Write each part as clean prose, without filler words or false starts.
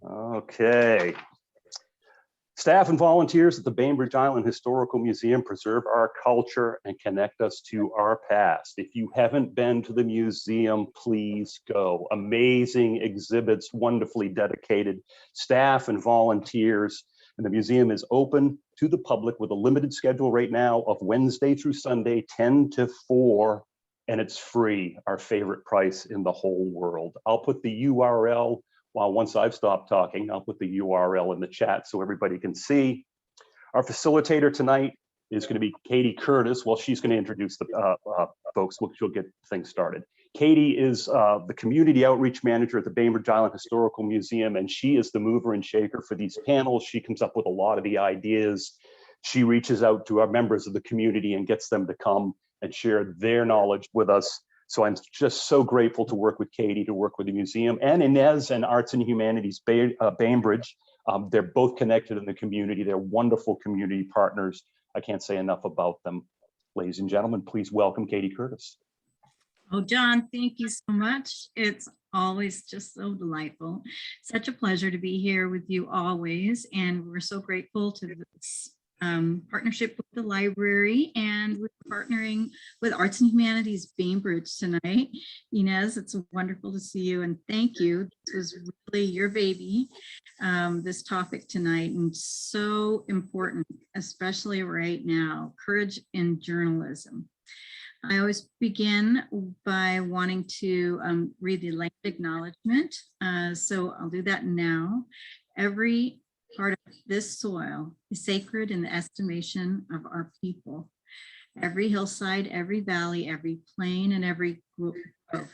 Okay. Staff and volunteers at the Bainbridge Island Historical Museum preserve our culture and connect us to our past. If you haven't been to the museum, please go. Amazing exhibits, wonderfully dedicated staff and volunteers. And the museum is open to the public with a limited schedule right now of Wednesday through Sunday, 10 to 4, and it's free, our favorite price in the whole world. I'll put the URL. Well, once I've stopped talking, I'll put the URL in the chat so everybody can see. Our facilitator tonight is going to be Katie Curtis. Well, she's going to introduce the folks. She'll get things started. Katie is the community outreach manager at the Bainbridge Island Historical Museum, and she is the mover and shaker for these panels. She comes up with a lot of the ideas. She reaches out to our members of the community and gets them to come and share their knowledge with us. So I'm just so grateful to work with Katie, to work with the museum, and Inez and Arts and Humanities Bainbridge. They're both connected in the community. They're wonderful community partners. I can't say enough about them. Ladies and gentlemen, please welcome Katie Curtis. Oh, John, thank you so much. It's always just so delightful. Such a pleasure to be here with you always. And we're so grateful to this partnership with the library, and we're partnering with Arts and Humanities Bainbridge tonight. Inez, it's wonderful to see you, and thank you. This was really your baby, this topic tonight, and so important, especially right now, courage in journalism. I always begin by wanting to read the land acknowledgement, so I'll do that now. Every part of this soil is sacred in the estimation of our people. Every hillside, every valley, every plain, and every grove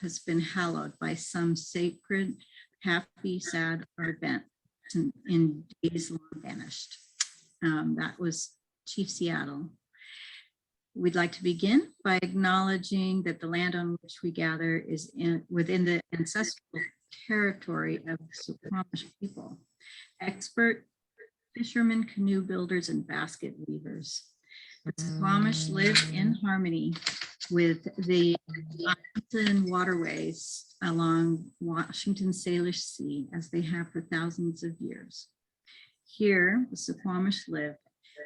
has been hallowed by some sacred, happy, sad, or event in days long vanished. That was Chief Seattle. We'd like to begin by acknowledging that the land on which we gather is within the ancestral territory of the Suquamish people. Expert fishermen, canoe builders, and basket weavers. The Suquamish live in harmony with the islands and waterways along Washington's Salish Sea, as they have for thousands of years. Here, the Suquamish live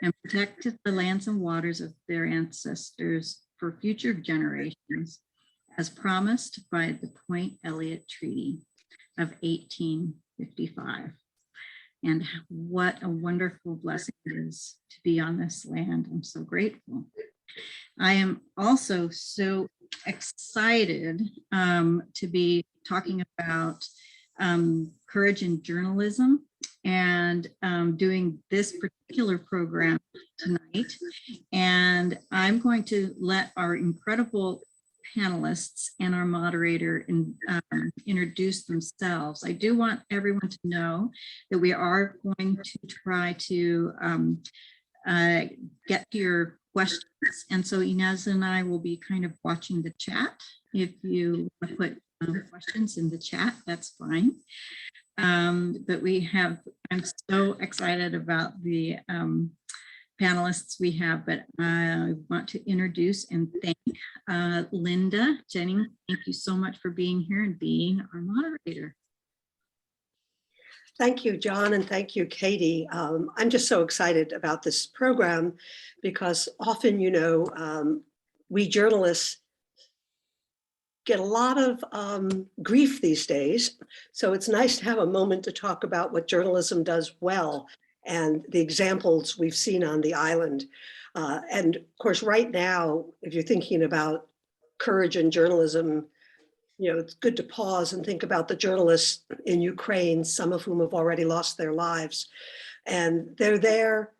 and protected the lands and waters of their ancestors for future generations, as promised by the Point Elliott Treaty of 1855. And what a wonderful blessing it is to be on this land. I'm so grateful. I am also so excited to be talking about courage in journalism and doing this particular program tonight. And I'm going to let our incredible panelists and our moderator introduce themselves. I do want everyone to know that we are going to try to get to your questions. And so Inez and I will be kind of watching the chat. If you want to put questions in the chat, that's fine. But I'm so excited about the panelists we have, but I want to introduce and thank Linda Jennings. Thank you so much for being here and being our moderator. Thank you, John, and thank you, Katie. I'm just so excited about this program because often, you know, we journalists get a lot of grief these days. So it's nice to have a moment to talk about what journalism does well and the examples we've seen on the island. And of course, right now, if you're thinking about courage in journalism, you know, it's good to pause and think about the journalists in Ukraine, some of whom have already lost their lives. And they're there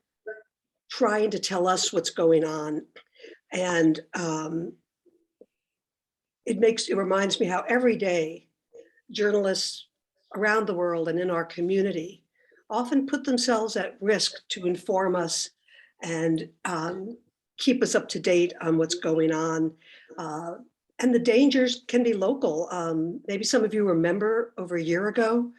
trying to tell us what's going on. And it reminds me how every day journalists around the world and in our community often put themselves at risk to inform us and keep us up to date on what's going on. And the dangers can be local. Maybe some of you remember over a year ago,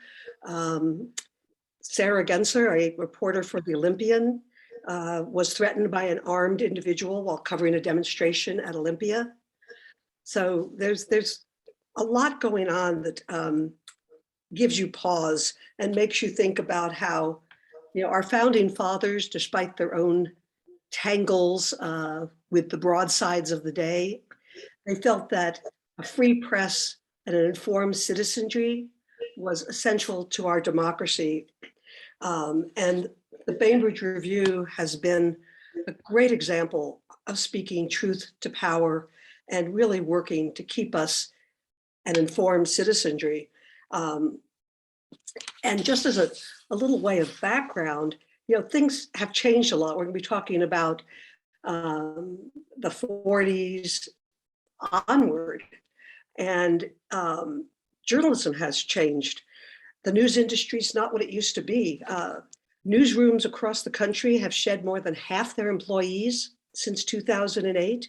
Sarah Gensler, a reporter for The Olympian, was threatened by an armed individual while covering a demonstration at Olympia. So there's a lot going on that gives you pause and makes you think about how, you know, our founding fathers, despite their own tangles with the broadsides of the day, they felt that a free press and an informed citizenry was essential to our democracy. And the Bainbridge Review has been a great example of speaking truth to power and really working to keep us an informed citizenry. And just as a little way of background, you know, things have changed a lot. We're going to be talking about the 40s onward, and journalism has changed. The news industry is not what it used to be. Newsrooms across the country have shed more than half their employees since 2008.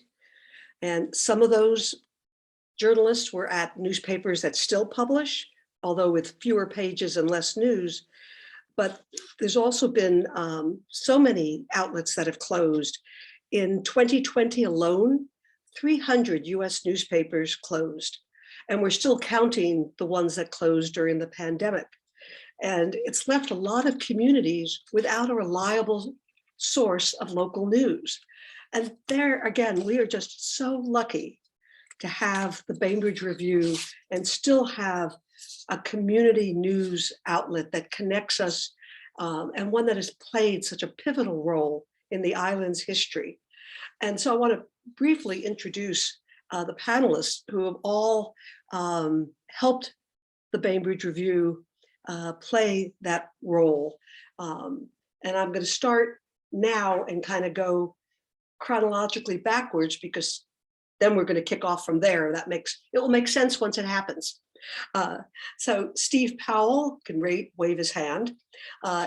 And some of those journalists were at newspapers that still publish, although with fewer pages and less news. But there's also been so many outlets that have closed. In 2020 alone, 300 US newspapers closed, and we're still counting the ones that closed during the pandemic. And it's left a lot of communities without a reliable source of local news. And there again, we are just so lucky to have the Bainbridge Review and still have a community news outlet that connects us, and one that has played such a pivotal role in the island's history. And so I want to briefly introduce the panelists who have all helped the Bainbridge Review play that role. And I'm going to start now and kind of go chronologically backwards, because then we're going to kick off from there. It will make sense once it happens. So Steve Powell, can wave his hand,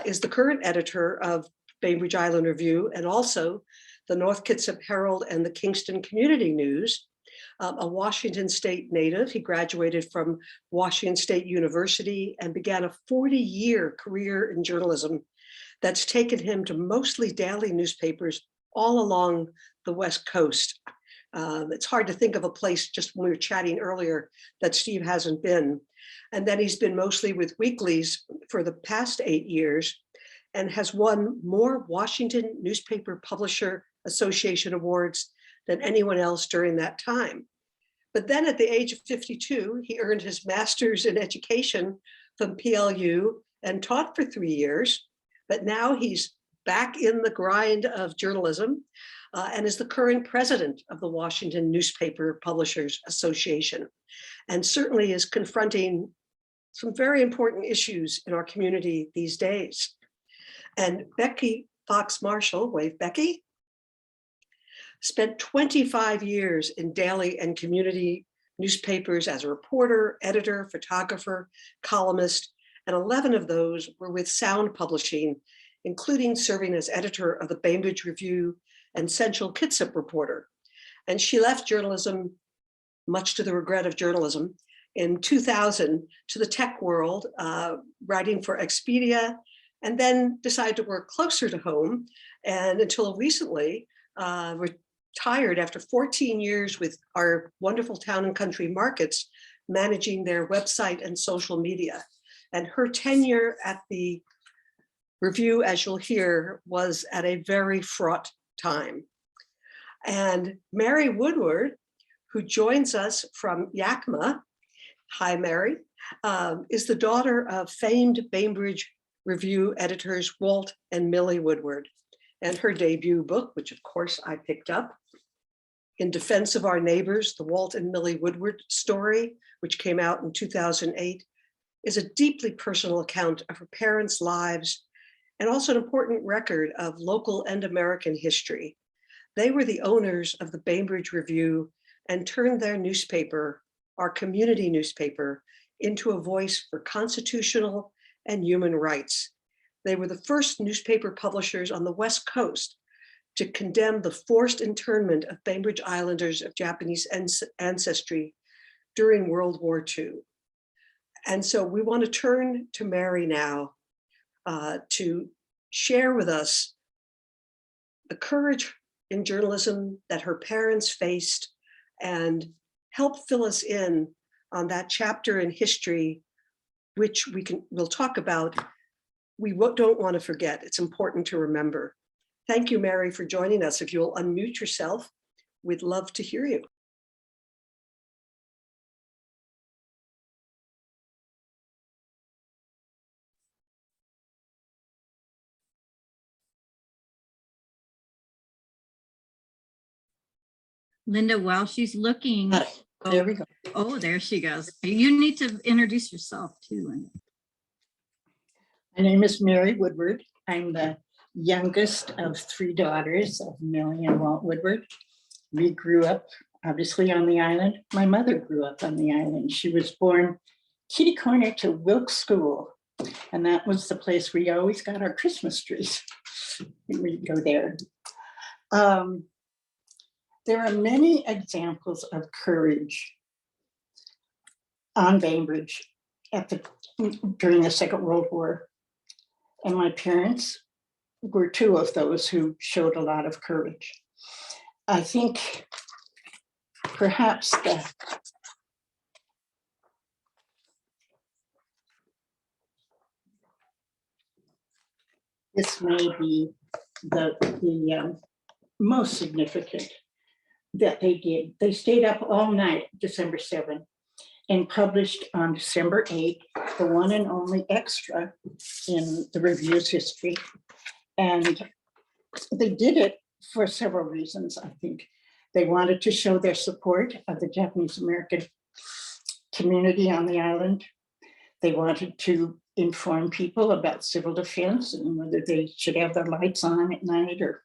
is the current editor of Bainbridge Island Review and also the North Kitsap Herald and the Kingston Community News. A Washington State native, he graduated from Washington State University and began a 40-year career in journalism that's taken him to mostly daily newspapers all along the West Coast. It's hard to think of a place, just when we were chatting earlier, that Steve hasn't been. And then he's been mostly with weeklies for the past 8 years and has won more Washington Newspaper Publisher Association awards than anyone else during that time. But then at the age of 52, he earned his master's in education from PLU and taught for 3 years. But now he's back in the grind of journalism and is the current president of the Washington Newspaper Publishers Association, and certainly is confronting some very important issues in our community these days. And Becky Fox Marshall, wave Becky, spent 25 years in daily and community newspapers as a reporter, editor, photographer, columnist, and 11 of those were with Sound Publishing, including serving as editor of the Bainbridge Review and Central Kitsap Reporter. And she left journalism, much to the regret of journalism, in 2000 to the tech world, writing for Expedia, and then decided to work closer to home, and until recently, retired after 14 years with our wonderful Town and Country Markets, managing their website and social media. And her tenure at the Review, as you'll hear, was at a very fraught time. And Mary Woodward, who joins us from Yakima, hi Mary, is the daughter of famed Bainbridge Review editors Walt and Millie Woodward. And her debut book, which of course I picked up, In Defense of Our Neighbors, the Walt and Millie Woodward story, which came out in 2008, is a deeply personal account of her parents' lives and also an important record of local and American history. They were the owners of the Bainbridge Review and turned their newspaper, our community newspaper, into a voice for constitutional and human rights. They were the first newspaper publishers on the West Coast to condemn the forced internment of Bainbridge Islanders of Japanese ancestry during World War II. And so we want to turn to Mary now to share with us the courage in journalism that her parents faced and help fill us in on that chapter in history which we'll talk about, don't want to forget. It's important to remember. Thank you, Mary, for joining us. If you'll unmute yourself, we'd love to hear you. Linda, while she's looking. There we go. Oh, there she goes. You need to introduce yourself too, Linda. My name is Mary Woodward. I'm the youngest of 3 daughters of Millie and Walt Woodward. We grew up obviously on the island. My mother grew up on the island. She was born kitty corner to Wilkes School, and that was the place we always got our Christmas trees. We'd go there. There are many examples of courage on Bainbridge during the Second World War. And my parents were 2 of those who showed a lot of courage. I think perhaps this may be the most significant that they did. They stayed up all night, December 7th, and published on December 8th, the one and only extra in the review's history. And they did it for several reasons, I think. They wanted to show their support of the Japanese American community on the island. They wanted to inform people about civil defense and whether they should have their lights on at night or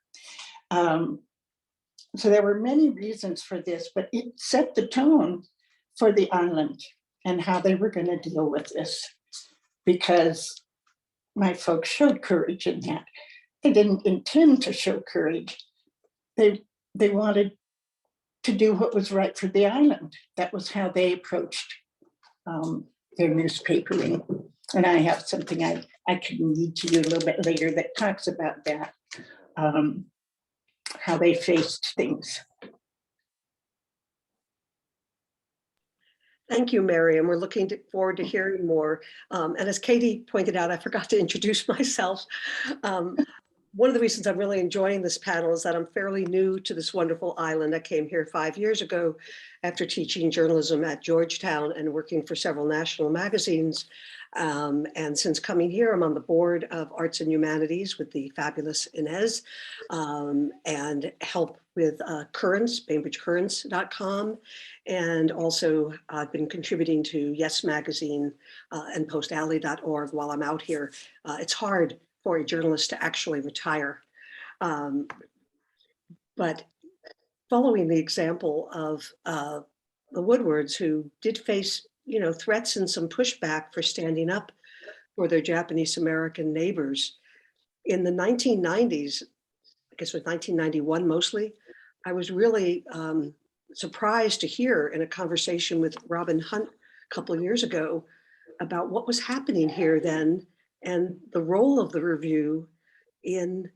so there were many reasons for this, but it set the tone for the island and how they were going to deal with this, because my folks showed courage in that. They didn't intend to show courage. They wanted to do what was right for the island. That was how they approached their newspapering. And I have something I can read to you a little bit later that talks about that. How they faced things. Thank you, Mary, and we're looking forward to hearing more. And as Katie pointed out, I forgot to introduce myself. One of the reasons I'm really enjoying this panel is that I'm fairly new to this wonderful island. I came here 5 years ago after teaching journalism at Georgetown and working for several national magazines. And since coming here, I'm on the board of Arts and Humanities with the fabulous Inez, and help with Currents, BainbridgeCurrents.com. And also I've been contributing to Yes Magazine and postalley.org while I'm out here. It's hard for a journalist to actually retire. But following the example of the Woodwards, who did face threats and some pushback for standing up for their Japanese American neighbors. In the 1990s, I guess it was 1991 mostly, I was really surprised to hear in a conversation with Robin Hunt a couple of years ago about what was happening here then and the role of the review in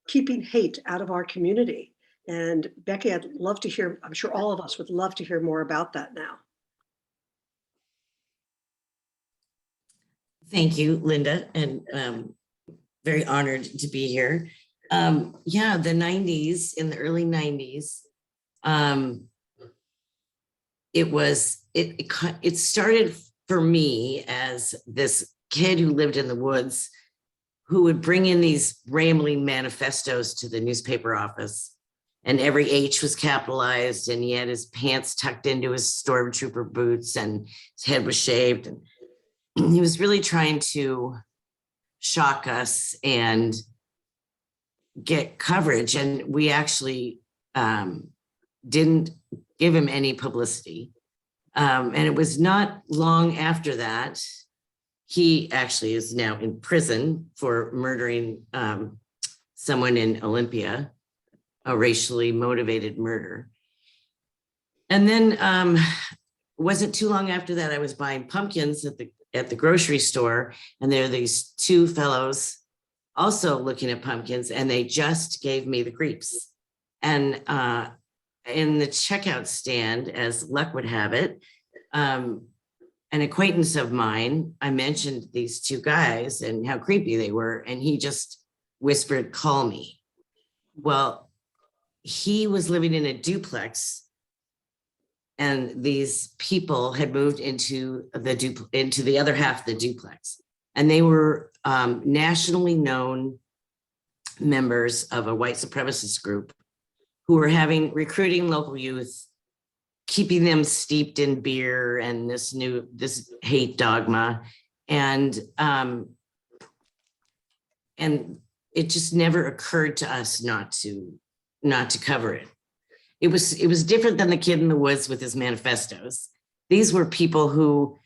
keeping hate out of our community. And Becky, I'd love to hear, I'm sure all of us would love to hear more about that now. Thank you, Linda, and very honored to be here. Yeah, the 90s, in the early 90s, it started for me as this kid who lived in the woods who would bring in these rambling manifestos to the newspaper office, and every H was capitalized, and he had his pants tucked into his stormtrooper boots, and his head was shaved, and he was really trying to shock us and get coverage. And we actually didn't give him any publicity. And it was not long after that, he actually is now in prison for murdering someone in Olympia, a racially motivated murder. And then it wasn't too long after that, I was buying pumpkins at the grocery store, and there are these 2 fellows also looking at pumpkins, and they just gave me the creeps. And in the checkout stand, as luck would have it, an acquaintance of mine, I mentioned these two guys and how creepy they were, and he just whispered, "Call me." Well, he was living in a duplex, and these people had moved into the other half of the duplex, and they were nationally known members of a white supremacist group who were recruiting local youth, keeping them steeped in beer and this hate dogma. And it just never occurred to us not to cover it. It was different than the kid in the woods with his manifestos. These were people who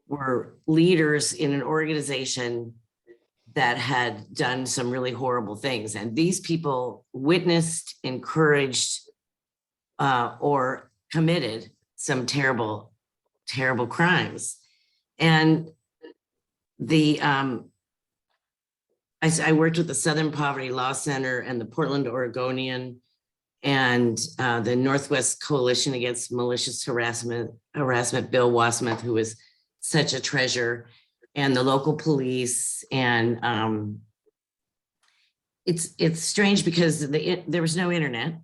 were leaders in an organization that had done some really horrible things. And these people witnessed, encouraged, or committed some terrible, terrible crimes. And I worked with the Southern Poverty Law Center and the Portland Oregonian and the Northwest Coalition Against Malicious Harassment, Bill Wasmuth, who was such a treasure, and the local police. And it's strange because there was no internet,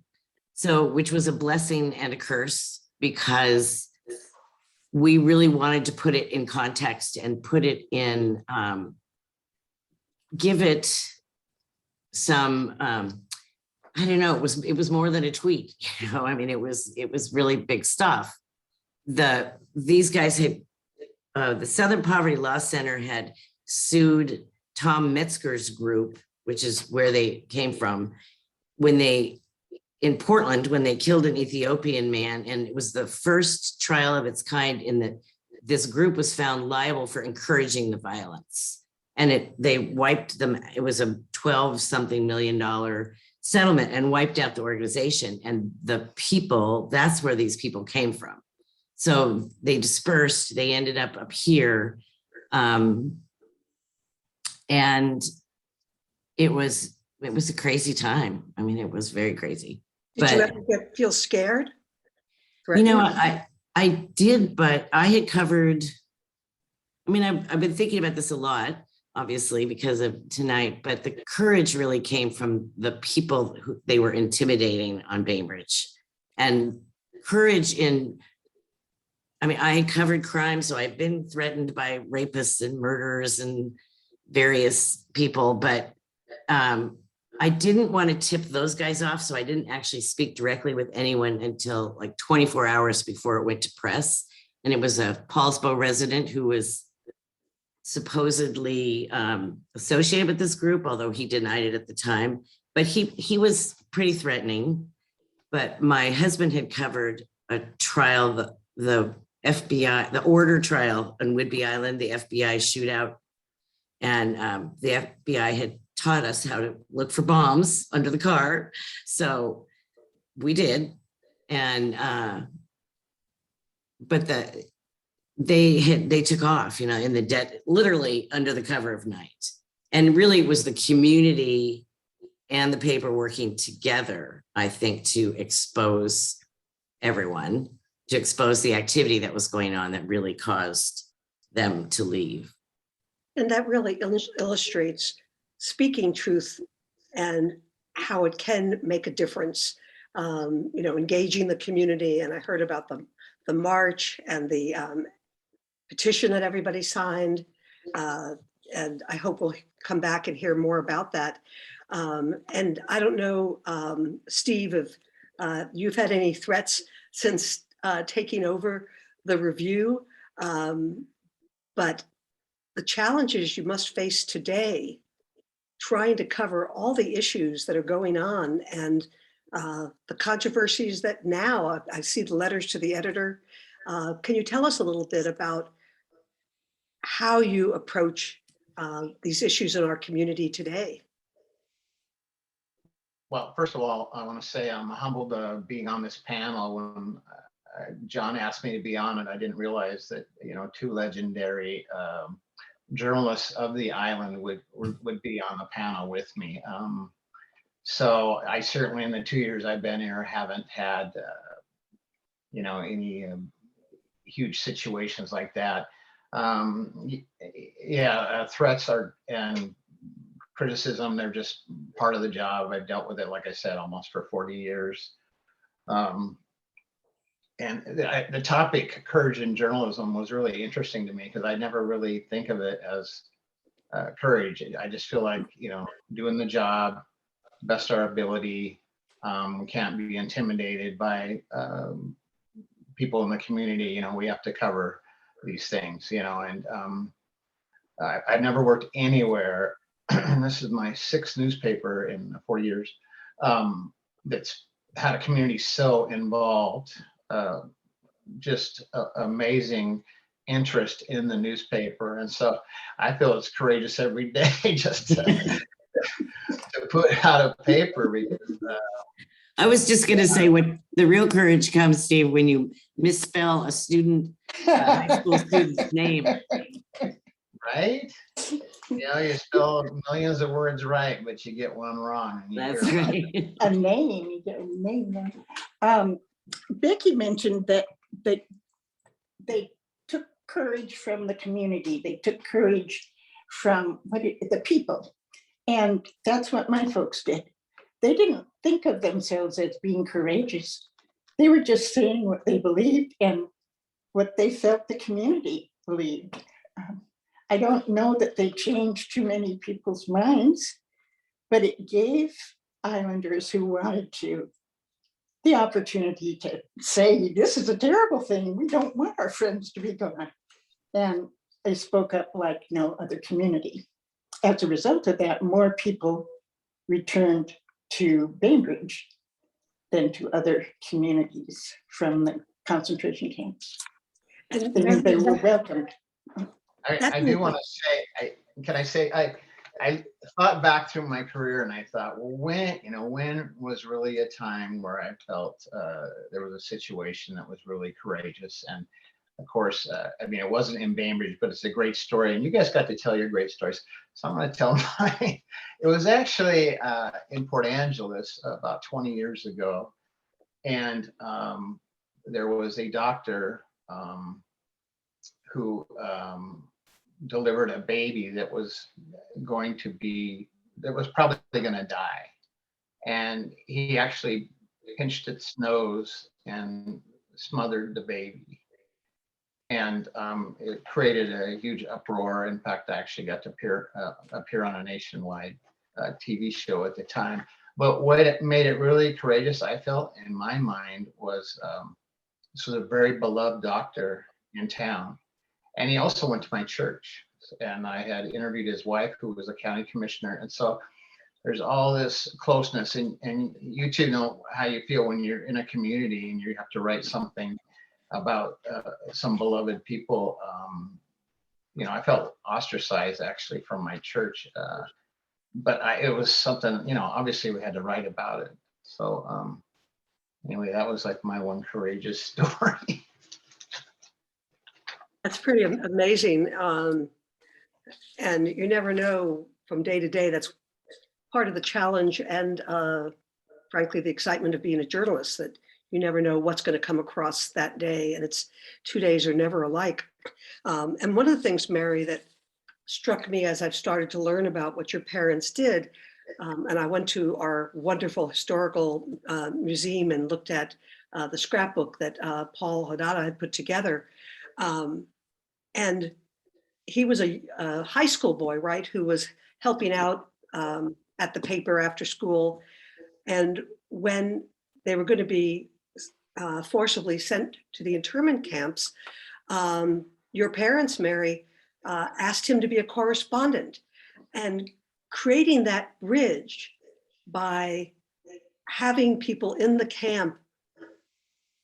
which was a blessing and a curse, because we really wanted to put it in context and put it in, give it some, I don't know, it was more than a tweet, you know. I mean, it was really big stuff. These guys had, the Southern Poverty Law Center had sued Tom Metzger's group, which is where they came from, in Portland, when they killed an Ethiopian man. And it was the first trial of its kind in that this group was found liable for encouraging the violence. And they wiped them. It was a $12-something million settlement and wiped out the organization. And the people, that's where these people came from. So they dispersed, they ended up here. And it was a crazy time. I mean, it was very crazy. Did you ever feel scared? You know, I did, but I had covered, I mean, I've been thinking about this a lot, obviously, because of tonight, but the courage really came from the people who they were intimidating on Bainbridge. And courage I mean, I had covered crime, so I've been threatened by rapists and murderers and various people, but I didn't want to tip those guys off, so I didn't actually speak directly with anyone until like 24 hours before it went to press. And it was a Paulsbo resident who was supposedly associated with this group, although he denied it at the time. But he was pretty threatening. But my husband had covered a trial, the FBI, the order trial on Woodward Island, the FBI shootout. And the FBI had taught us how to look for bombs under the car. So we did. And, but they took off, you know, in the dead, literally under the cover of night. And really it was the community and the paper working together, I think, to expose everyone, to expose the activity that was going on that really caused them to leave. And that really illustrates speaking truth and how it can make a difference, you know, engaging the community. And I heard about the march and the petition that everybody signed. And I hope we'll come back and hear more about that. And I don't know, Steve, if you've had any threats since taking over the review, but the challenges you must face today, trying to cover all the issues that are going on and the controversies that now I see the letters to the editor. Can you tell us a little bit about how you approach these issues in our community today? Well, first of all, I want to say I'm humbled being on this panel. When John asked me to be on it, I didn't realize that, you know, two legendary journalists of the island would be on the panel with me. So I certainly, in the 2 years I've been here, haven't had, you know, any huge situations like that. threats are and criticism, they're just part of the job. I've dealt with it, like I said, almost for 40 years. And the topic courage in journalism was really interesting to me because I never really think of it as courage. I just feel like, doing the job, best our ability, can't be intimidated by people in the community. We have to cover these things, and I've never worked anywhere. This is my 6th newspaper in 4 years that's had a community so involved, just amazing interest in the newspaper. And so I feel it's courageous every day just to put out a paper because I was just going to say what the real courage comes, Steve, when you misspell a high school student's name. Right? You spell millions of words right, but you get one wrong. That's right. A name, you get a name. Becky mentioned that they took courage from the community. They took courage from the people. And that's what my folks did. They didn't think of themselves as being courageous. They were just saying what they believed and what they felt the community believed. I don't know that they changed too many people's minds, but it gave islanders who wanted to the opportunity to say, this is a terrible thing. We don't want our friends to be gone. And they spoke up like no other community. As a result of that, more people returned to Bainbridge than to other communities from the concentration camps. And They were welcomed. I do want to say, I thought back through my career and I thought, well, when was really a time where I felt there was a situation that was really courageous? And of course, it wasn't in Bainbridge, but it's a great story. And you guys got to tell your great stories. So I'm going to tell mine. It was actually in Port Angeles about 20 years ago. And there was a doctor who delivered a baby that was probably going to die. And he actually pinched its nose and smothered the baby. And it created a huge uproar. In fact, I actually got to appear on a nationwide TV show at the time. But what made it really courageous, I felt in my mind, was this was a very beloved doctor in town. And he also went to my church. And I had interviewed his wife, who was a county commissioner. And so there's all this closeness. And you two know how you feel when you're in a community and you have to write something about some beloved people. I felt ostracized actually from my church. But it was something, obviously we had to write about it. So anyway, that was like my one courageous story. That's pretty amazing. And you never know from day to day. That's part of the challenge and frankly, the excitement of being a journalist, that you never know what's going to come across that day. And 2 days are never alike. And one of the things, Mary, that struck me as I've started to learn about what your parents did, and I went to our wonderful historical museum and looked at the scrapbook that Paul Hodada had put together. And he was a high school boy, right, who was helping out at the paper after school. And when they were going to be forcibly sent to the internment camps, your parents, Mary, asked him to be a correspondent, and creating that bridge by having people in the camp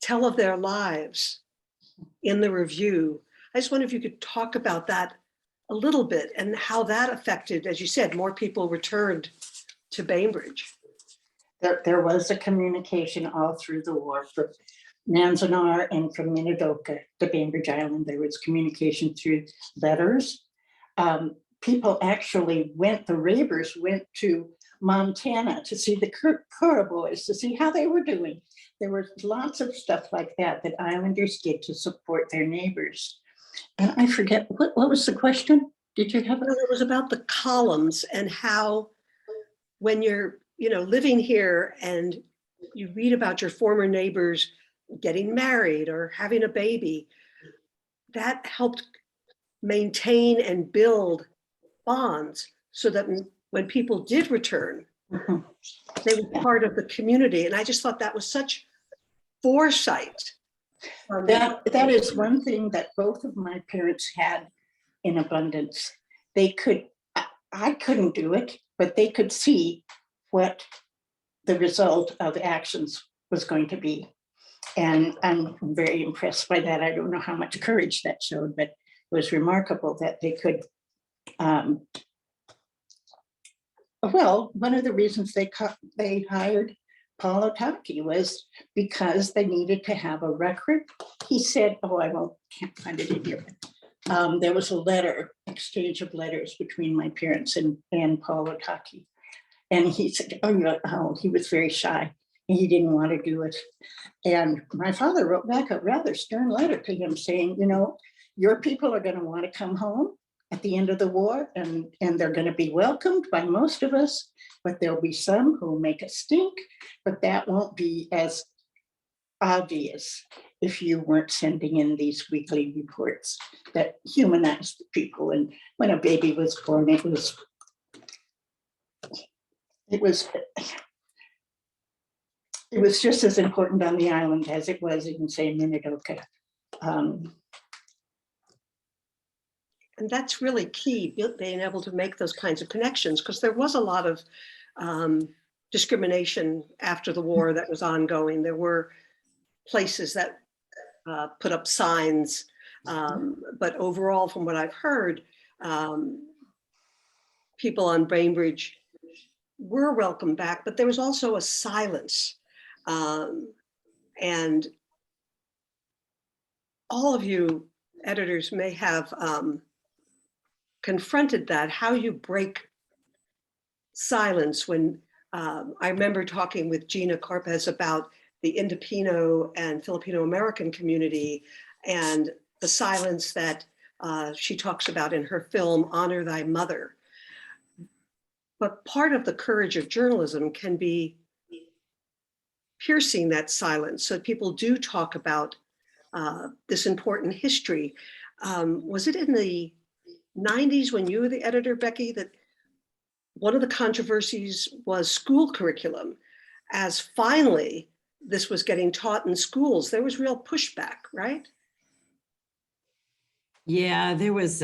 tell of their lives in the review. I just wonder if you could talk about that a little bit and how that affected, as you said, more people returned to Bainbridge. There was a communication all through the war from Manzanar and from Minidoka to Bainbridge Island. There was communication through letters. People actually the Rabers went to Montana to see the Kura boys, to see how they were doing. There was lots of stuff like that Islanders did to support their neighbors. And I forget, what was the question? Did you have Well, it was about the columns and how when you're, living here and you read about your former neighbors getting married or having a baby, that helped maintain and build bonds so that when people did return, Mhm. they were part of the community. And I just thought that was such foresight. That is one thing that both of my parents had in abundance. They could, I couldn't do it, but they could see what the result of actions was going to be. And I'm very impressed by that. I don't know how much courage that showed, but it was remarkable that they could. Well, one of the reasons they hired Paul Otaki was because they needed to have a record. He said, "Oh, can't find it in here." There was a exchange of letters between my parents and Paul Otaki. And he said, he was very shy and he didn't want to do it. And my father wrote back a rather stern letter to him saying, your people are going to want to come home at the end of the war, and they're going to be welcomed by most of us, but there'll be some who make a stink, but that won't be as obvious if you weren't sending in these weekly reports that humanize the people. And when a baby was born, it was just as important on the island as it was in, say, Minidoka. And that's really key, being able to make those kinds of connections, because there was a lot of discrimination after the war that was ongoing. There were places that put up signs, but overall, from what I've heard, people on Bainbridge were welcomed back, but there was also a silence. And all of you editors may have confronted that, how you break silence when, I remember talking with Gina Corpez about the Indopino and Filipino American community and the silence that she talks about in her film, Honor Thy Mother. But part of the courage of journalism can be piercing that silence so people do talk about this important history. Was it in the 90s when you were the editor, Becky, that one of the controversies was school curriculum? As finally this was getting taught in schools, there was real pushback, right? Yeah, there was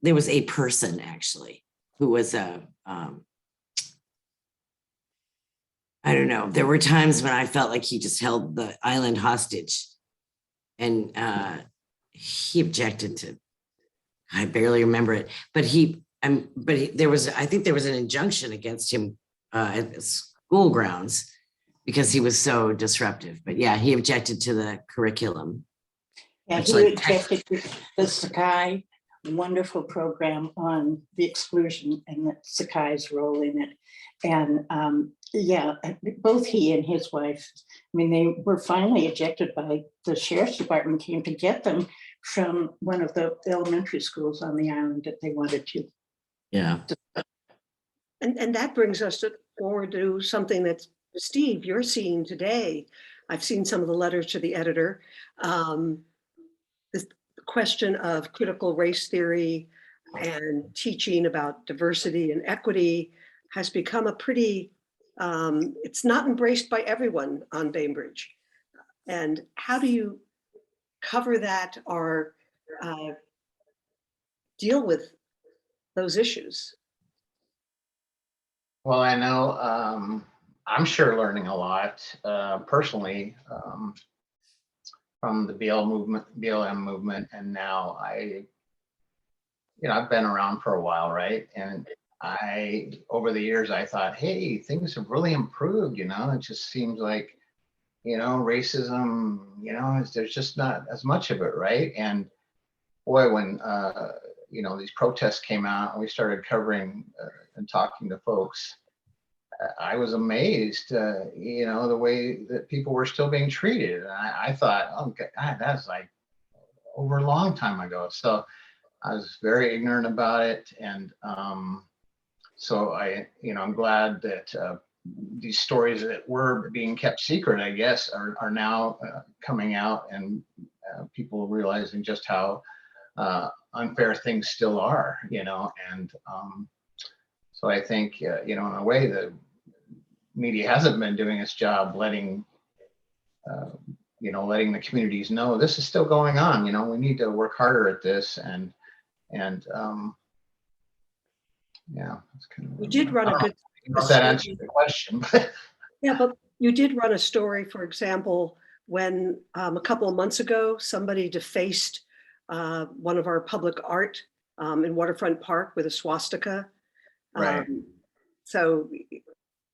there was a person actually who was I don't know. There were times when I felt like he just held the island hostage, and he objected to. I barely remember it, but there was, I think there was an injunction against him at school grounds because he was so disruptive. But yeah, he objected to the curriculum. Yeah, Which, he like, objected to the Sakai wonderful program on the exclusion and the Sakai's role in it. And yeah, both he and his wife, I mean, they were finally ejected by the sheriff's department, came to get them from one of the elementary schools on the island that they wanted to. Yeah. And that brings us forward to something that, Steve, you're seeing today. I've seen some of the letters to the editor. The question of critical race theory and teaching about diversity and equity has become a pretty, it's not embraced by everyone on Bainbridge. And how do you cover that or deal with those issues? Well, I know I'm sure learning a lot personally from the BLM movement, and now I've been around for a while, right? And over the years, I thought, hey, things have really improved. It just seems like, racism, there's just not as much of it, right? And boy, when these protests came out and we started covering and talking to folks, I was amazed, the way that people were still being treated. And I thought, oh God, that's like over a long time ago. So I was very ignorant about it. And so I'm glad that these stories that were being kept secret, I guess, are now coming out, and people realizing just how unfair things still are, and so I think, in a way, the media hasn't been doing its job letting the communities know this is still going on. We need to work harder at this, and yeah, that's kind of. You did run a good. I don't know if that answers the question, but Yeah, but you did run a story, for example, when a couple of months ago, somebody defaced one of our public art in Waterfront Park with a swastika. Right. So,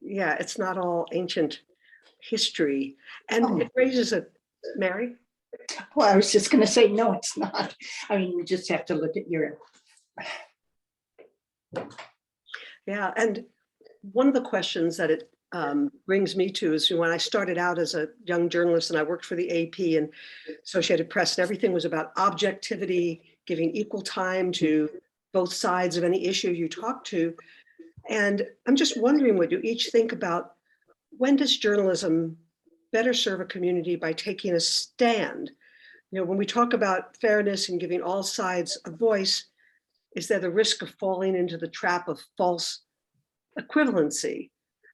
yeah, it's not all ancient history. And it raises Mary? Well, I was just going to say, no, it's not. I mean, you just have to look at your. Yeah, and one of the questions that it brings me to is when I started out as a young journalist and I worked for the AP and Associated Press, and everything was about objectivity, giving equal time to both sides of any issue you talk to. And I'm just wondering what you each think about, when does journalism better serve a community by taking a stand? When we talk about fairness and giving all sides a voice, is there the risk of falling into the trap of false equivalency?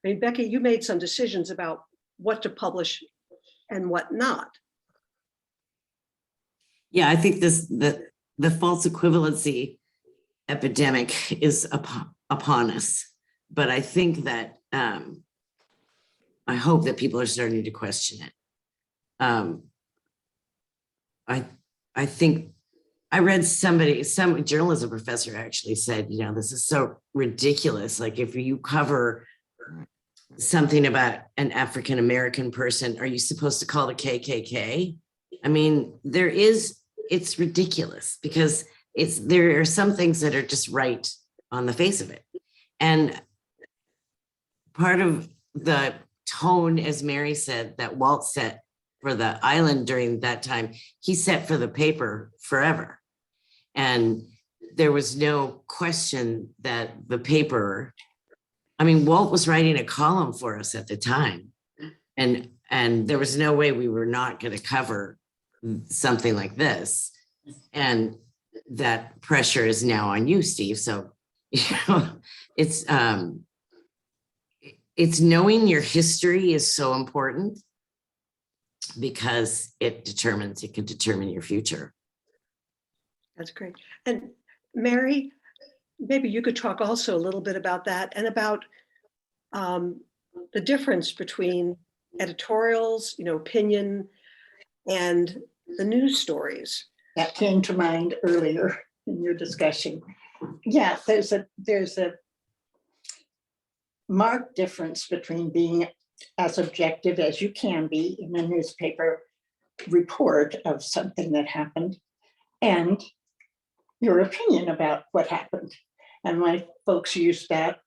I mean, Becky, you made some decisions about what to publish and what not. Yeah, I think the false equivalency epidemic is upon us, but I think that I hope that people are starting to question it. I think I read some journalism professor actually said, this is so ridiculous. Like, if you cover something about an African-American person, are you supposed to call the KKK? I mean, it's ridiculous, because there are some things that are just right on the face of it. And part of the tone, as Mary said, that Walt set for the island during that time, he set for the paper forever. And there was no question that the paper, Walt was writing a column for us at the time. And there was no way we were not going to cover something like this. And that pressure is now on you, Steve. So, it's knowing your history is so important, because it can determine your future. That's great. And Mary, maybe you could talk also a little bit about that, and about the difference between editorials, opinion, and the news stories. That came to mind earlier in your discussion. Yeah, there's a marked difference between being as objective as you can be in a newspaper report of something that happened, and your opinion about what happened. And my folks used that.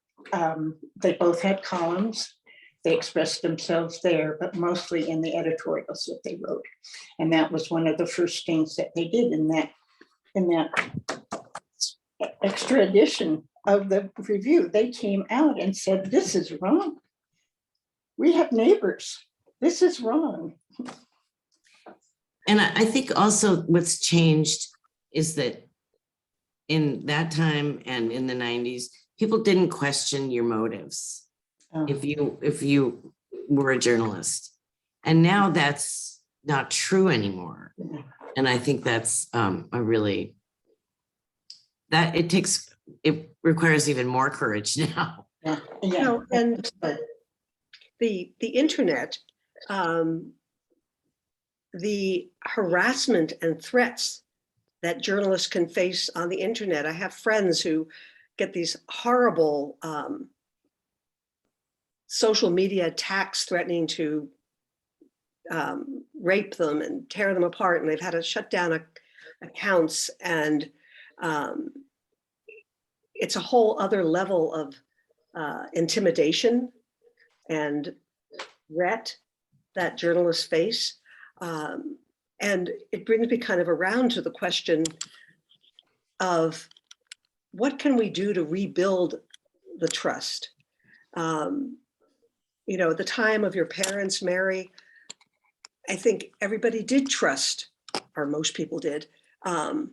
They both had columns. They expressed themselves there, but mostly in the editorials that they wrote. And that was one of the first things that they did in that extra edition of the review. They came out and said, "This is wrong. We have neighbors. This is wrong." And I think also what's changed is that in that time and in the 90s, people didn't question your motives if you were a journalist. And now that's not true anymore. And I think that's it requires even more courage now. Yeah. And the internet, the harassment and threats that journalists can face on the internet. I have friends who get these horrible social media attacks threatening to rape them and tear them apart, and they've had to shut down accounts, and it's a whole other level of intimidation and threat that journalists face. And it brings me kind of around to the question of what can we do to rebuild the trust? You know, at the time of your parents, Mary, I think everybody did trust, or most people did, the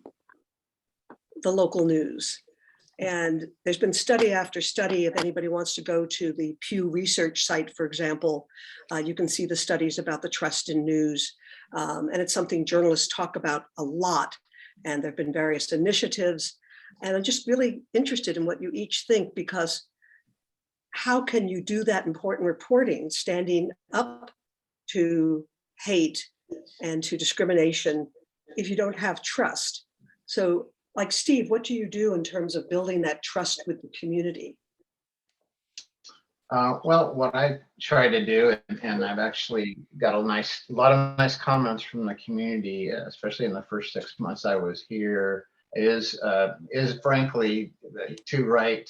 local news. And there's been study after study. If anybody wants to go to the Pew Research site, for example, you can see the studies about the trust in news. And it's something journalists talk about a lot. And there have been various initiatives. And I'm just really interested in what you each think, because how can you do that important reporting, standing up to hate and to discrimination, if you don't have trust? So, like Steve, what do you do in terms of building that trust with the community? Well, what I try to do, and I've actually got a lot of nice comments from the community, especially in the first 6 months I was here, is frankly to write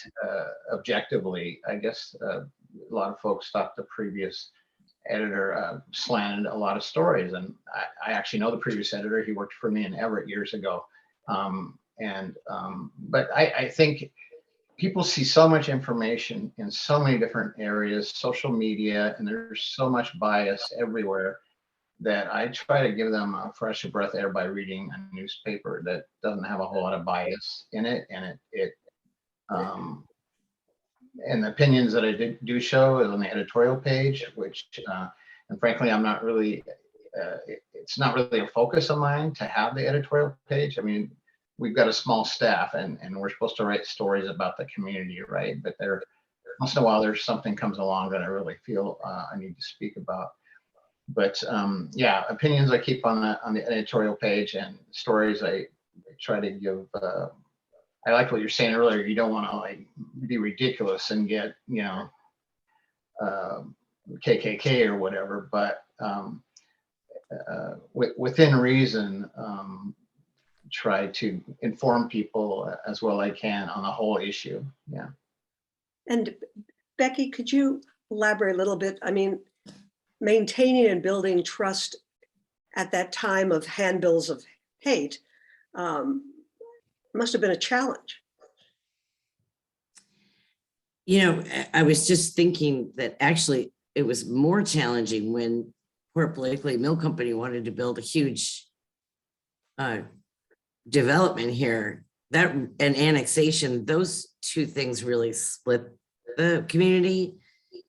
objectively. I guess a lot of folks thought the previous editor slanted a lot of stories, and I actually know the previous editor. He worked for me in Everett years ago. But I think people see so much information in so many different areas, social media, and there's so much bias everywhere, that I try to give them a fresh breath of air by reading a newspaper that doesn't have a whole lot of bias in it. And and the opinions that I do show is on the editorial page, which, and frankly, I'm not really, it's not really a focus of mine to have the editorial page. I mean, we've got a small staff, and we're supposed to write stories about the community, right? But once in a while, there's something comes along that I really feel I need to speak about. But yeah, opinions I keep on the editorial page, and stories I try to give. I like what you're saying earlier. You don't want to like be ridiculous and get, you know, KKK or whatever, but within reason, try to inform people as well I can on the whole issue. Yeah. And Becky, could you elaborate a little bit? I mean, maintaining and building trust at that time of handbills of hate must have been a challenge. You know, I was just thinking that actually it was more challenging when Port Blakely Mill Company wanted to build a huge development here. That and annexation, those two things really split the community.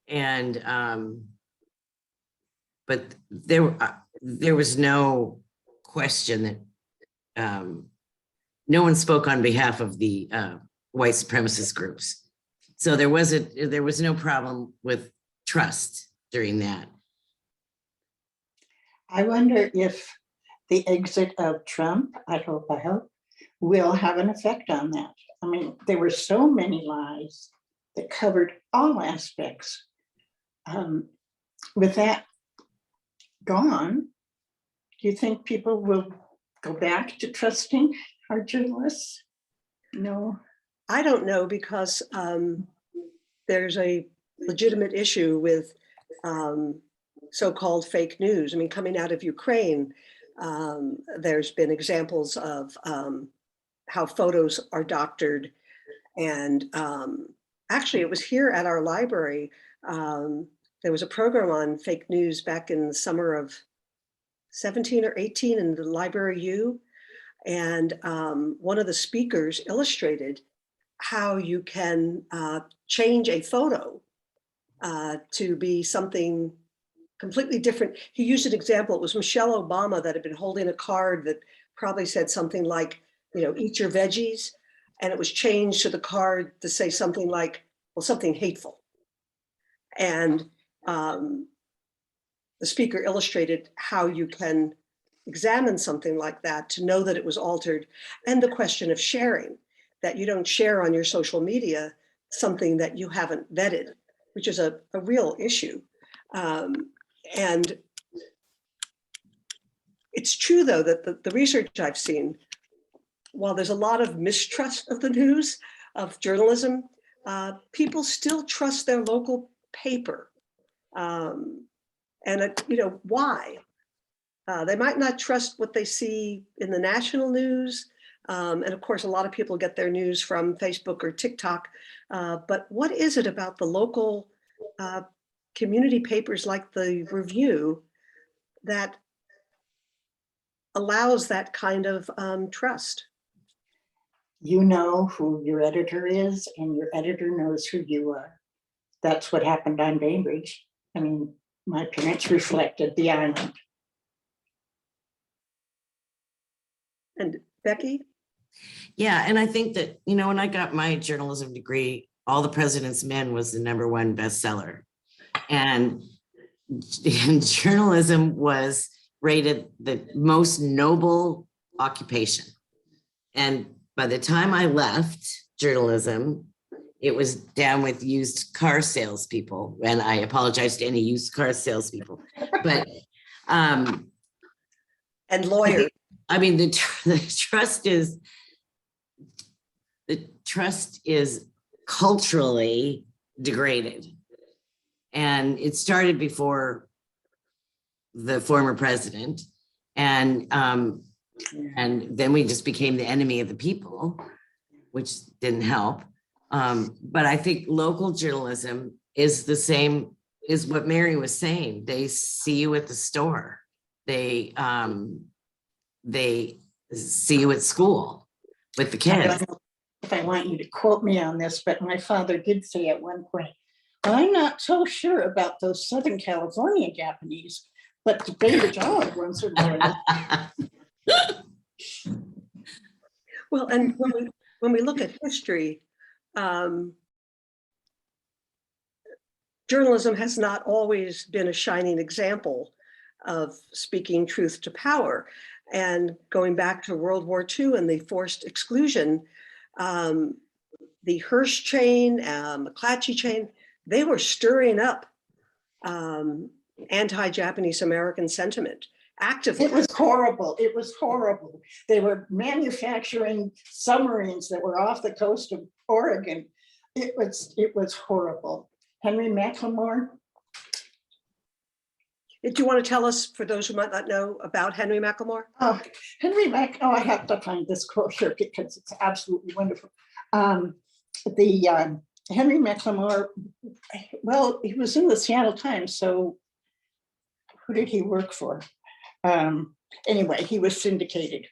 And but there was no question that no one spoke on behalf of the white supremacist groups. So there was no problem with trust during that. I wonder if the exit of Trump, I hope, will have an effect on that. I mean, there were so many lies that covered all aspects. With that gone, do you think people will go back to trusting our journalists? No. I don't know, because there's a legitimate issue with so-called fake news. I mean, coming out of Ukraine, there's been examples of how photos are doctored. And actually, it was here at our library. There was a program on fake news back in the summer of 17 or 18 in the Library U. And one of the speakers illustrated how you can change a photo to be something completely different. He used an example. It was Michelle Obama that had been holding a card that probably said something like, you know, eat your veggies. And it was changed to the card to say something like, well, something hateful. And the speaker illustrated how you can examine something like that to know that it was altered, and the question of sharing, that you don't share on your social media something that you haven't vetted, which is a real issue. And it's true, though, that the research I've seen, while there's a lot of mistrust of the news, of journalism, people still trust their local paper. And you know, why? They might not trust what they see in the national news. And of course, a lot of people get their news from Facebook or TikTok. But what is it about the local community papers like the Review that allows that kind of trust? You know who your editor is, and your editor knows who you are. That's what happened on Bainbridge. I mean, my parents reflected the island. And Becky? Yeah, and I think that, you know, when I got my journalism degree, All the President's Men was the #1 bestseller. And journalism was rated the most noble occupation. And by the time I left journalism, it was down with used car salespeople. And I apologize to any used car salespeople. But And lawyers. I mean, the trust is culturally degraded. And it started before the former president. And then we just became the enemy of the people, which didn't help. But I think local journalism is the same, is what Mary was saying. They see you at the store. They see you at school with the I kids. don't know if I want you to quote me on this, but my father did say at one point, I'm not so sure about those Southern California Japanese, but the Bainbridge Island ones are more. Well, and when we look at history, journalism has not always been a shining example of speaking truth to power. And going back to World War II and the forced exclusion, the Hearst chain, McClatchy chain, they were stirring up anti-Japanese American sentiment actively. It was horrible. It was horrible. They were manufacturing submarines that were off the coast of Oregon. It was horrible. Henry McLemore. Do you want to tell us, for those who might not know, about Henry McLemore? Oh, I have to find this quote here because it's absolutely wonderful. Henry McLemore, well, he was in the Seattle Times, so who did he work for? Anyway, he was syndicated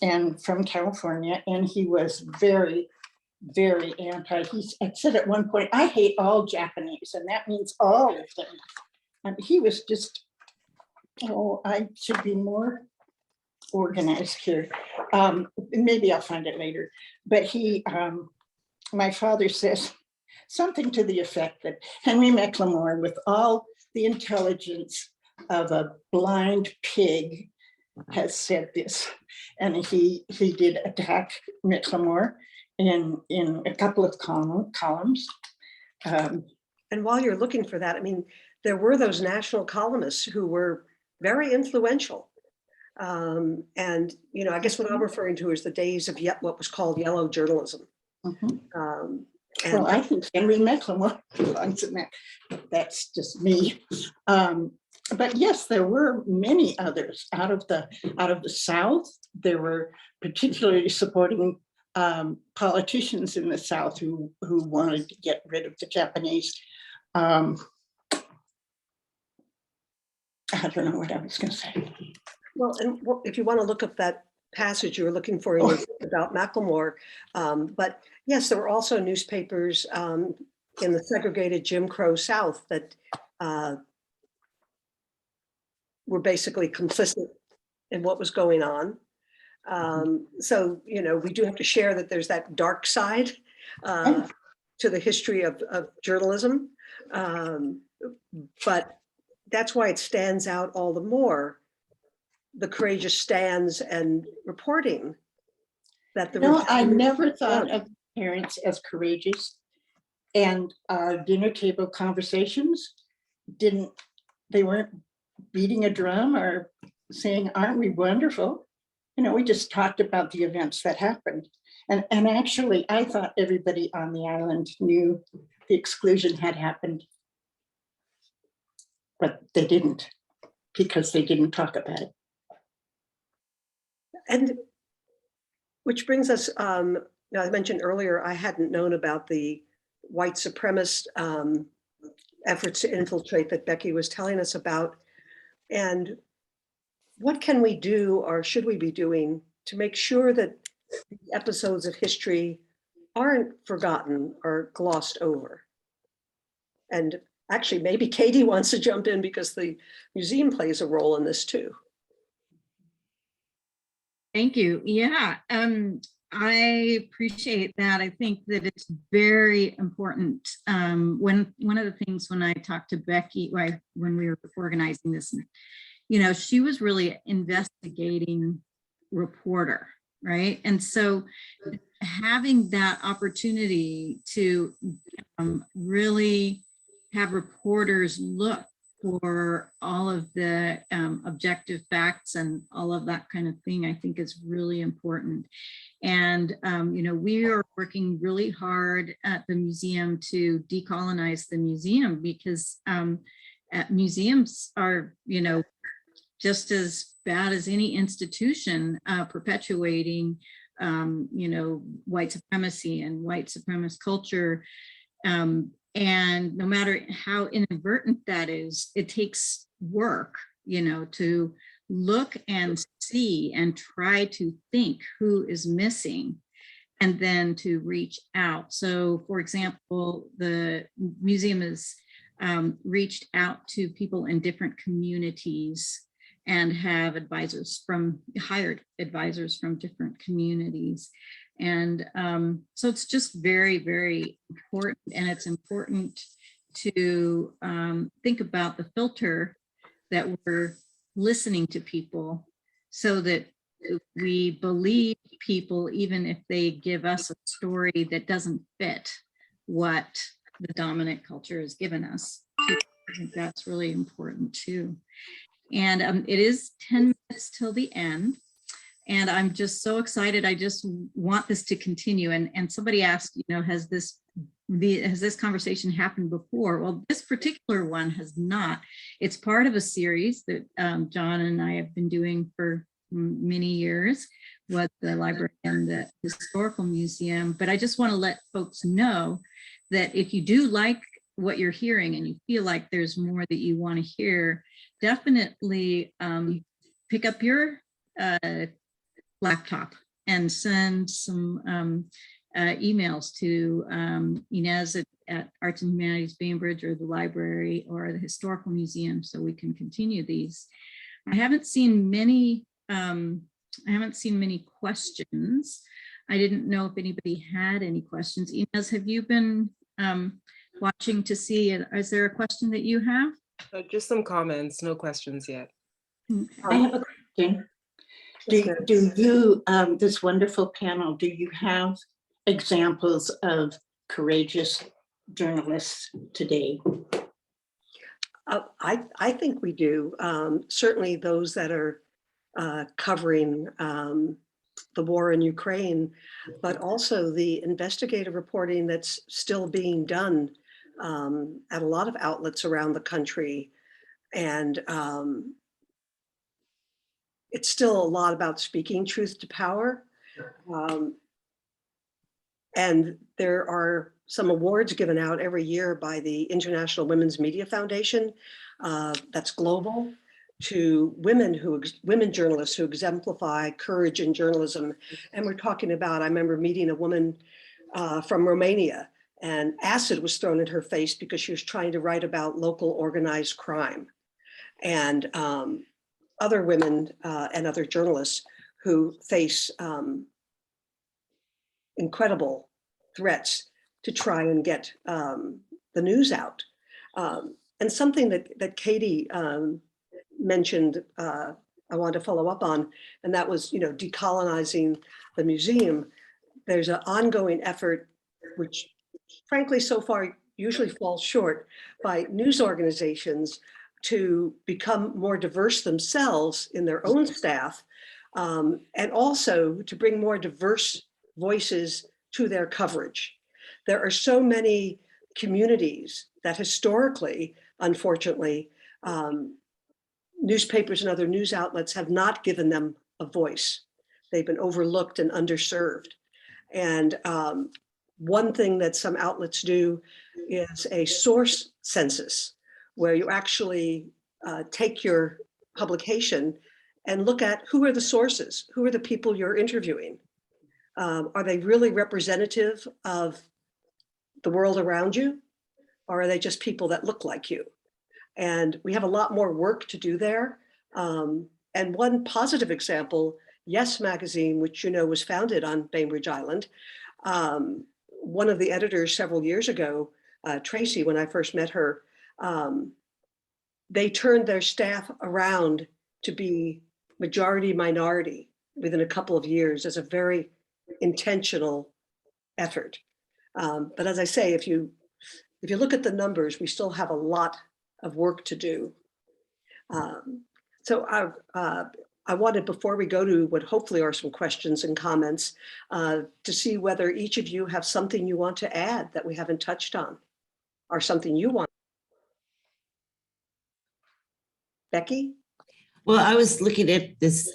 and from California, and he was very, very anti. He said at one point, I hate all Japanese, and that means all of them. And he was just, oh, I should be more organized here. Maybe I'll find it later. But he, my father says something to the effect that Henry McLemore, with all the intelligence of a blind pig, has said this. And he did attack McLemore in a couple of columns. And while you're looking for that, I mean, there were those national columnists who were very influential. And, you know, I guess what I'm referring to is the days of what was called yellow journalism. Mhm. And Well, I think Henry McLemore belongs in that. That's just me. But yes, there were many others out of the South. There were particularly supporting politicians in the South who wanted to get rid of the Japanese. I don't know what I was going to say. well, and if you want to look up that passage you were looking for in your book about Macklemore, but yes, there were also newspapers in the segregated Jim Crow South that were basically complicit in what was going on. So, you know, we do have to share that there's that dark side to the history of journalism. But that's why it stands out all the more, the courageous stands and reporting that the— No, I never thought of parents as courageous, and our dinner table conversations they weren't beating a drum or saying, aren't we wonderful? You know, we just talked about the events that happened. And actually, I thought everybody on the island knew the exclusion had happened, but they didn't, because they didn't talk about it. And which brings us, now I mentioned earlier, I hadn't known about the white supremacist efforts to infiltrate that Becky was telling us about. And what can we do, or should we be doing, to make sure that these episodes of history aren't forgotten or glossed over? And actually, maybe Katie wants to jump in because the museum plays a role in this too. Thank you. Yeah, I appreciate that. I think that it's very important. One of the things when I talked to Becky, when we were organizing this, you know, she was really investigating reporter, right? And so having that opportunity to really have reporters look for all of the objective facts and all of that kind of thing, I think is really important. And, you know, we are working really hard at the museum to decolonize the museum, because museums are, you know, just as bad as any institution perpetuating, you know, white supremacy and white supremacist culture. And no matter how inadvertent that is, it takes work, you know, to look and see and try to think who is missing and then to reach out. So, for example, the museum has reached out to people in different communities and have hired advisors from different communities. And so it's just very, very important. And it's important to think about the filter that we're listening to people, so that we believe people, even if they give us a story that doesn't fit what the dominant culture has given us. I think that's really important too. And it is 10 minutes till the end. And I'm just so excited. I just want this to continue. And somebody asked, you know, has this conversation happened before? Well, this particular one has not. It's part of a series that John and I have been doing for many years with the library and the historical museum. But I just want to let folks know that if you do like what you're hearing and you feel like there's more that you want to hear, definitely pick up your laptop and send some emails to Inez at Arts and Humanities Bainbridge, or the library, or the historical museum, so we can continue these. I haven't seen many questions. I didn't know if anybody had any questions. Inez, have you been watching to see, is there a question that you have? Just some comments, no questions yet. I have a question. Do you, this wonderful panel, do you have examples of courageous journalists today? I think we do. Certainly those that are covering the war in Ukraine, but also the investigative reporting that's still being done at a lot of outlets around the country. And it's still a lot about speaking truth to power. And there are some awards given out every year by the International Women's Media Foundation, that's global, to women journalists who exemplify courage in journalism. And we're talking about, I remember meeting a woman from Romania, and acid was thrown in her face because she was trying to write about local organized crime. And other women and other journalists who face incredible threats to try and get the news out. And something that Katie mentioned, I wanted to follow up on, and that was, you know, decolonizing the museum. There's an ongoing effort, which frankly so far usually falls short, by news organizations to become more diverse themselves in their own staff, and also to bring more diverse voices to their coverage. There are so many communities that historically, unfortunately, newspapers and other news outlets have not given them a voice. They've been overlooked and underserved. And one thing that some outlets do is a source census, where you actually take your publication and look at who are the sources, who are the people you're interviewing. Are they really representative of the world around you? Or are they just people that look like you? And we have a lot more work to do there. And one positive example, Yes Magazine, which you know was founded on Bainbridge Island. One of the editors several years ago, Tracy, when I first met her, they turned their staff around to be majority minority within a couple of years as a very intentional effort. But as I say, if you look at the numbers, we still have a lot of work to do. So I wanted, before we go to what hopefully are some questions and comments, to see whether each of you have something you want to add that we haven't touched on, or something you want. Becky? Well, I was looking at this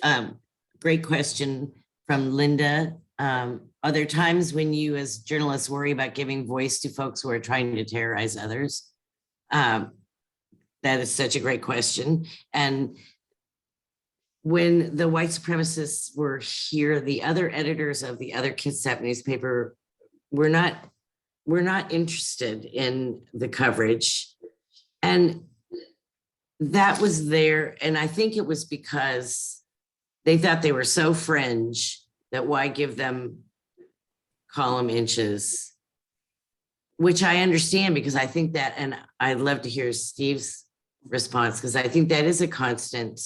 great question from Linda. Are there times when you as journalists worry about giving voice to folks who are trying to terrorize others? That is such a great question. And when the white supremacists were here, the other editors of the other Kitsap newspaper were not interested in the coverage. And that was there. And I think it was because they thought they were so fringe that why give them column inches, which I understand, because I think that, and I'd love to hear Steve's response, because I think that is a constant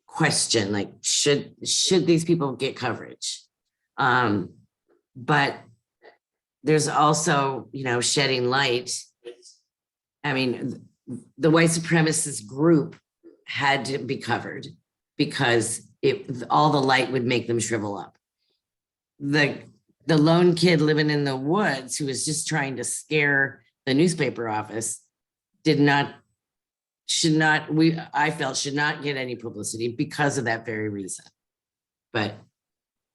question, like, should these people get coverage? But there's also, shedding light. I mean, the white supremacist group had to be covered because all the light would make them shrivel up. The lone kid living in the woods who was just trying to scare the newspaper office I felt should not get any publicity because of that very reason. But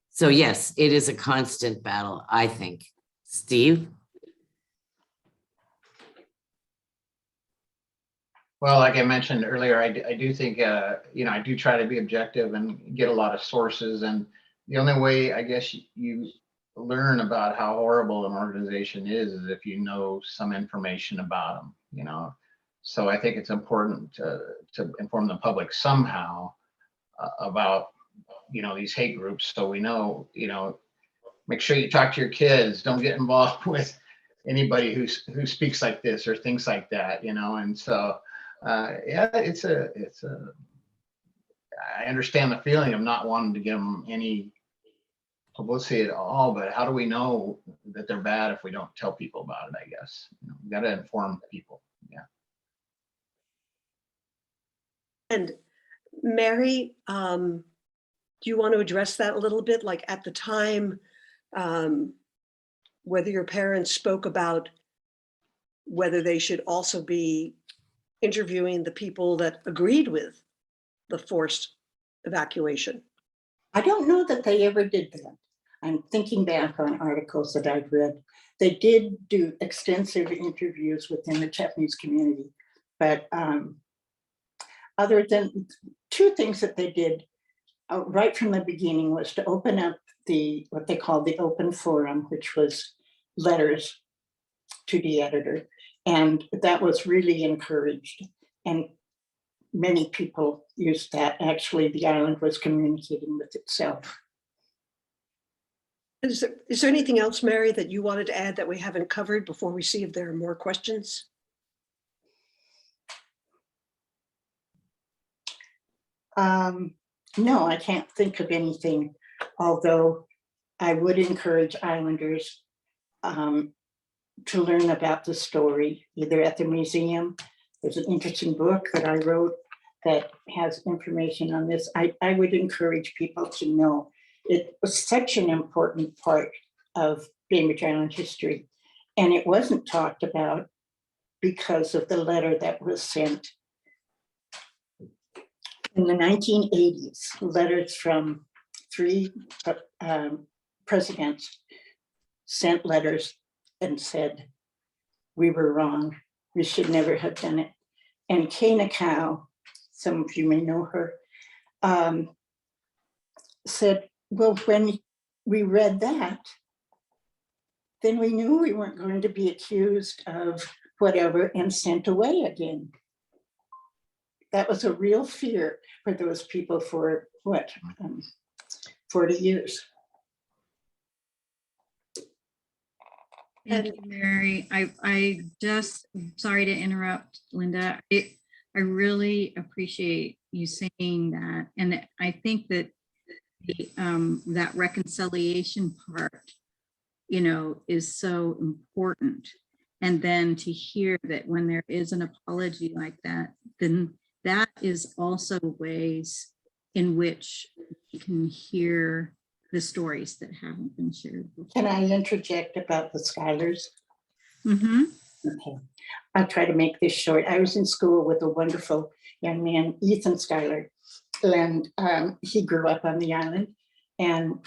so yes, it is a constant battle, I think. Steve? Well, like I mentioned earlier, I do think, I do try to be objective and get a lot of sources. And the only way, I guess, you learn about how horrible an organization is if you know some information about them, So I think it's important to inform the public somehow about, these hate groups. So we know, make sure you talk to your kids. Don't get involved with anybody who speaks like this or things like that, And so, yeah, I understand the feeling of not wanting to give them any publicity at all, but how do we know that they're bad if we don't tell people about it, I guess? We got to inform people. Yeah. And Mary, do you want to address that a little bit? Like at the time, whether your parents spoke about whether they should also be interviewing the people that agreed with the forced evacuation? I don't know that they ever did that. I'm thinking back on articles that I've read. They did do extensive interviews within the Japanese community, but other than two things that they did right from the beginning was to open up what they called the open forum, which was letters to the editor. And that was really encouraged. And many people used that. Actually, the island was communicating with itself. Is there anything else, Mary, that you wanted to add that we haven't covered before we see if there are more questions? No, I can't think of anything, although I would encourage islanders to learn about the story, either at the museum. There's an interesting book that I wrote that has information on this. I would encourage people to know. It was such an important part of Bainbridge Island history, and it wasn't talked about because of the letter that was sent in the 1980s, letters from 3 presidents sent letters and said, we were wrong. We should never have done it. And Kana Cow, some of you may know her, said, well, when we read that, then we knew we weren't going to be accused of whatever and sent away again. That was a real fear for those people for what, 40 years. Thank you, Mary. I just, sorry to interrupt, Linda. I really appreciate you saying that. And I think that that reconciliation part, you know, is so important. And then to hear that when there is an apology like that, then that is also ways in which you can hear the stories that haven't been shared before. Can I interject about the Schuyler's? Mm-hmm. Okay, I'll try to make this short. I was in school with a wonderful young man, Ethan Schuyler, and he grew up on the island. And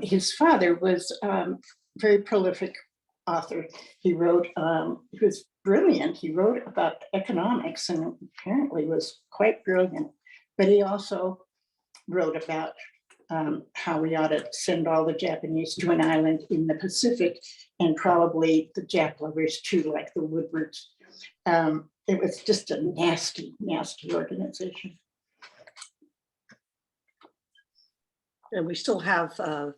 his father was a very prolific author. He wrote, he was brilliant. He wrote about economics and apparently was quite brilliant. But he also wrote about how we ought to send all the Japanese to an island in the Pacific, and probably the Jap lovers too, like the Woodwards. It was just a nasty, nasty organization. And we still have a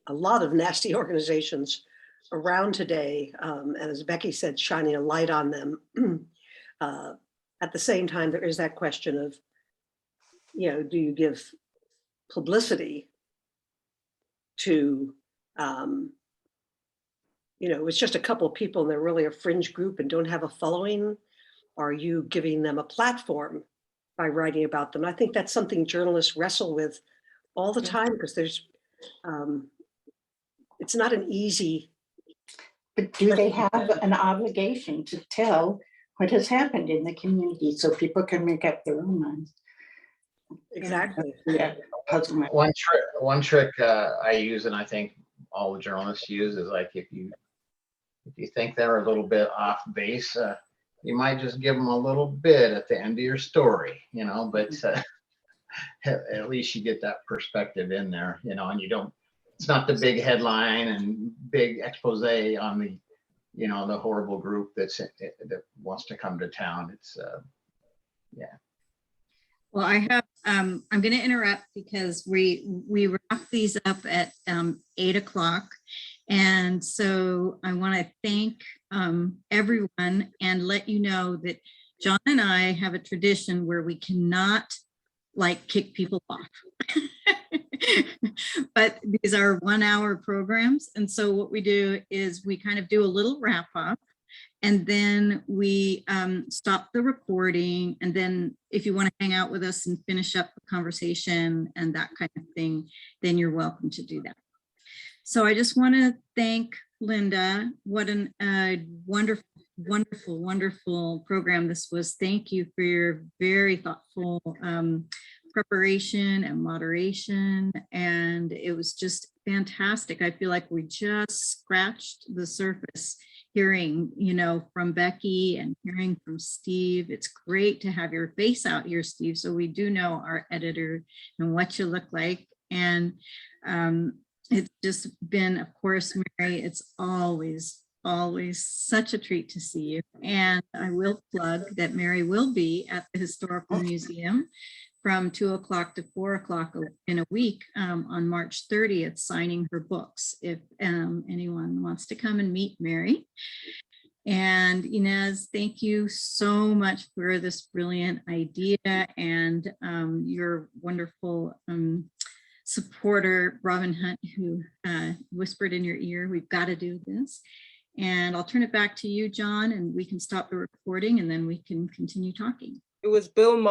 lot of nasty organizations around today. And as Becky said, shining a light on them. At the same time, there is that question of, you know, do you give publicity to, you know, it's just a couple of people and they're really a fringe group and don't have a following? Are you giving them a platform by writing about them? I think that's something journalists wrestle with all the time, because there's, it's not an easy. But do they have an obligation to tell what has happened in the community so people can make up their own minds? Exactly. Yeah. One trick I use, and I think all the journalists use, is like if you think they're a little bit off base, you might just give them a little bit at the end of your story, you know. But at least you get that perspective in there, you know, and you don't. It's not the big headline and big expose on the, you know, the horrible group that wants to come to town. It's yeah. Well, I have, I'm going to interrupt because we wrap these up at 8 o'clock. And so I want to thank everyone and let you know that John and I have a tradition where we cannot like kick people off. But these are 1 hour programs. And so what we do is we kind of do a little wrap up. And then we stop the recording. And then if you want to hang out with us and finish up the conversation and that kind of thing, then you're welcome to do that. So I just want to thank Linda. What a wonderful, wonderful, wonderful program this was. Thank you for your very thoughtful preparation and moderation. And it was just fantastic. I feel like we just scratched the surface hearing, you know, from Becky and hearing from Steve. It's great to have your face out here, Steve, so we do know our editor and what you look like. And it's just been, of course, Mary, it's always such a treat to see you. And I will plug that Mary will be at the Historical Museum from 2 o'clock to 4 o'clock in a week on March 30th, signing her books, if anyone wants to come and meet Mary. And Inez, thank you so much for this brilliant idea and your wonderful supporter, Robin Hunt, who whispered in your ear, we've got to do this. And I'll turn it back to you, John, and we can stop the recording and then we can continue talking. It was Bill